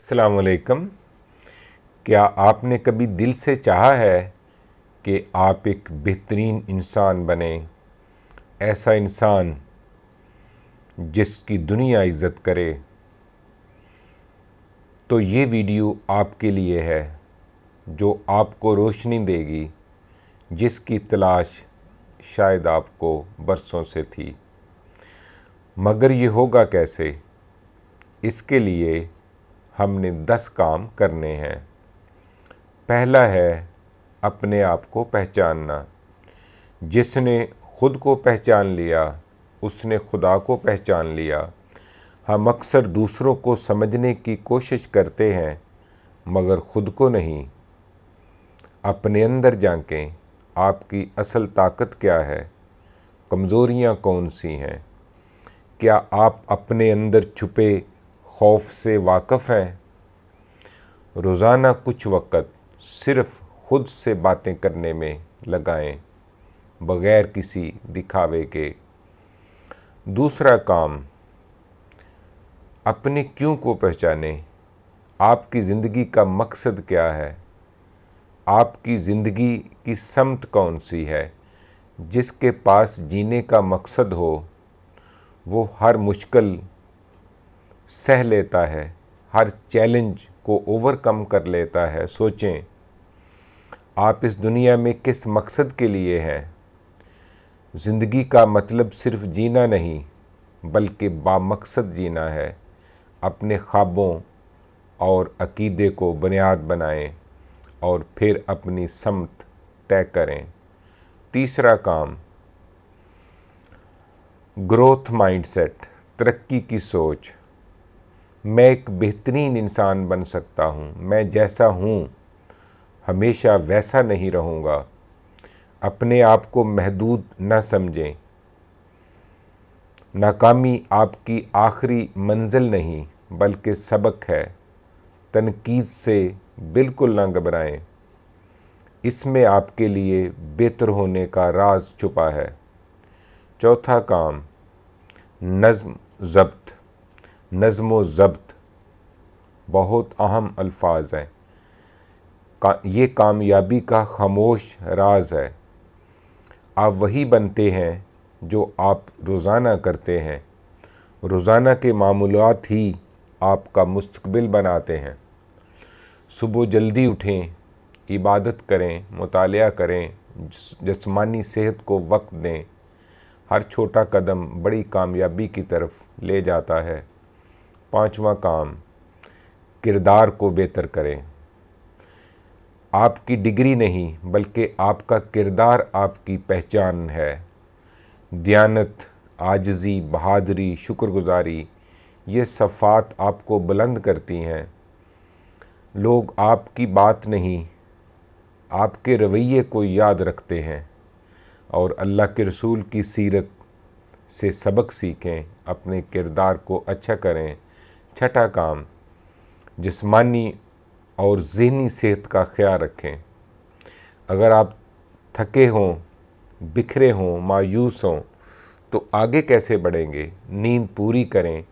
अस्सलाम वालेकुम। क्या आपने कभी दिल से चाहा है कि आप एक बेहतरीन इंसान बने, ऐसा इंसान जिसकी दुनिया इज़्ज़त करे? तो ये वीडियो आपके लिए है, जो आपको रोशनी देगी, जिसकी तलाश शायद आपको बरसों से थी। मगर ये होगा कैसे? इसके लिए हमने 10 काम करने हैं। पहला है अपने आप को पहचानना। जिसने खुद को पहचान लिया, उसने खुदा को पहचान लिया। हम अक्सर दूसरों को समझने की कोशिश करते हैं, मगर खुद को नहीं। अपने अंदर झांकें, आपकी असल ताकत क्या है, कमज़ोरियाँ कौन सी हैं। क्या आप अपने अंदर छुपे खौफ से वाकिफ़ हैं? रोज़ाना कुछ वक़्त सिर्फ़ खुद से बातें करने में लगाएं, बग़ैर किसी दिखावे के। दूसरा काम, अपने क्यों को पहचानें। आपकी ज़िंदगी का मकसद क्या है? आपकी ज़िंदगी की समत कौन सी है? जिसके पास जीने का मकसद हो, वो हर मुश्किल सह लेता है, हर चैलेंज को ओवरकम कर लेता है। सोचें, आप इस दुनिया में किस मकसद के लिए हैं? ज़िंदगी का मतलब सिर्फ़ जीना नहीं, बल्कि बामकसद जीना है। अपने ख्वाबों और अकीदे को बुनियाद बनाएं और फिर अपनी समत तय करें। तीसरा काम, ग्रोथ माइंडसेट, तरक्की की सोच। मैं एक बेहतरीन इंसान बन सकता हूँ। मैं जैसा हूँ हमेशा वैसा नहीं रहूँगा। अपने आप को महदूद न समझें। नाकामी आपकी आखिरी मंजिल नहीं, बल्कि सबक है। तनकीद से बिल्कुल न घबराएं। इसमें आपके लिए बेहतर होने का राज छुपा है। चौथा काम, नज़्म ज़ब्त। नज़्म व ज़ब्त बहुत अहम अल्फाज हैं। ये कामयाबी का खामोश राज है। आप वही बनते हैं जो आप रोज़ाना करते हैं। रोज़ाना के मामूलात ही आपका मुस्तकबिल बनाते हैं। सुबह जल्दी उठें, इबादत करें, मुतालिया करें, जिस्मानी सेहत को वक्त दें। हर छोटा कदम बड़ी कामयाबी की तरफ ले जाता है। पांचवा काम, किरदार को बेहतर करें। आपकी डिग्री नहीं, बल्कि आपका किरदार आपकी पहचान है। दयानत, आजिज़ी, बहादुरी, शुक्रगुजारी, ये सफ़ात आपको बुलंद करती हैं। लोग आपकी बात नहीं, आपके रवैये को याद रखते हैं और अल्लाह के रसूल की सीरत से सबक सीखें। अपने किरदार को अच्छा करें। छठा काम, जिस्मानी और ज़हनी सेहत का ख्याल रखें। अगर आप थके हों, बिखरे हों, मायूस हों, तो आगे कैसे बढ़ेंगे? नींद पूरी करें,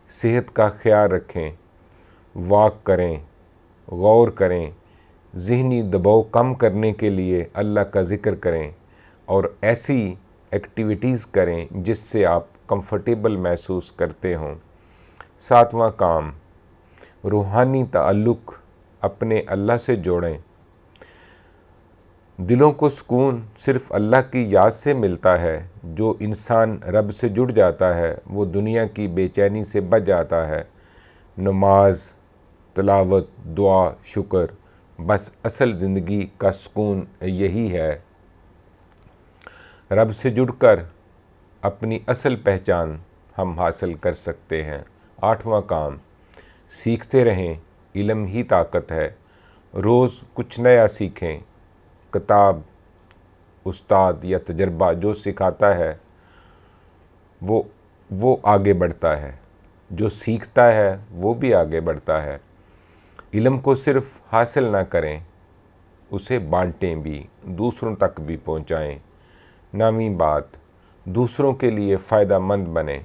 सेहत का ख्याल रखें, वॉक करें, गौर करें, ज़हनी दबाव कम करने के लिए अल्लाह का ज़िक्र करें और ऐसी एक्टिविटीज़ करें जिससे आप कंफर्टेबल महसूस करते हों। सातवां काम, रूहानी ताल्लुक़ अपने अल्लाह से जोड़ें। दिलों को सुकून सिर्फ़ अल्लाह की याद से मिलता है। जो इंसान रब से जुड़ जाता है, वो दुनिया की बेचैनी से बच जाता है। नमाज, तिलावत, दुआ, शुक्र, बस असल ज़िंदगी का सुकून यही है। रब से जुड़कर अपनी असल पहचान हम हासिल कर सकते हैं। आठवां काम, सीखते रहें, इल्म ही ताकत है। रोज़ कुछ नया सीखें। किताब, उस्ताद या तजर्बा जो सिखाता है वो आगे बढ़ता है। जो सीखता है वो भी आगे बढ़ता है। इल्म को सिर्फ़ हासिल ना करें, उसे बांटें भी, दूसरों तक भी पहुंचाएं। नवीं बात, दूसरों के लिए फ़ायदा मंद बने।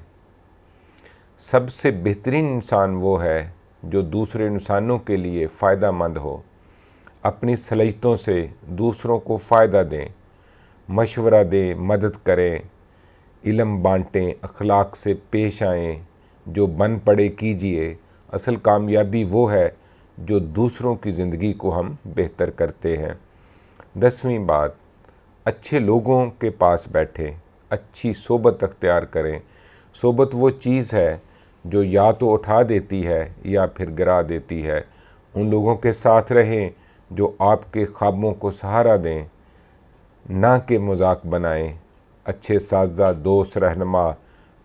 सबसे बेहतरीन इंसान वो है जो दूसरे इंसानों के लिए फ़ायदा मंद हो। अपनी सलाहियतों से दूसरों को फ़ायदा दें, मशवरा दें, मदद करें, इल्म बांटें, अखलाक से पेश आएँ, जो बन पड़े कीजिए। असल कामयाबी वो है जो दूसरों की ज़िंदगी को हम बेहतर करते हैं। 10वीं बात, अच्छे लोगों के पास बैठें, अच्छी सोबत अख्तियार करें। सोबत वो चीज़ है जो या तो उठा देती है या फिर गिरा देती है। उन लोगों के साथ रहें जो आपके ख्वाबों को सहारा दें, ना कि मजाक बनाएं। अच्छे साज़ा, दोस्त, रहनुमा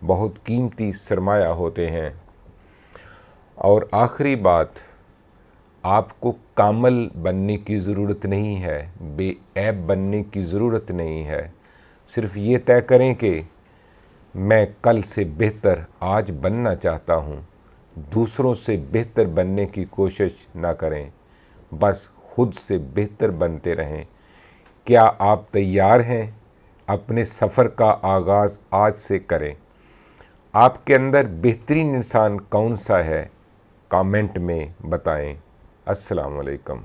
बहुत कीमती सरमाया होते हैं। और आखिरी बात, आपको कामल बनने की ज़रूरत नहीं है, बेऐब बनने की ज़रूरत नहीं है। सिर्फ़ ये तय करें कि मैं कल से बेहतर आज बनना चाहता हूँ। दूसरों से बेहतर बनने की कोशिश ना करें, बस खुद से बेहतर बनते रहें। क्या आप तैयार हैं? अपने सफ़र का आगाज़ आज से करें। आपके अंदर बेहतरीन इंसान कौन सा है? कमेंट में बताएं। अस्सलाम वालेकुम।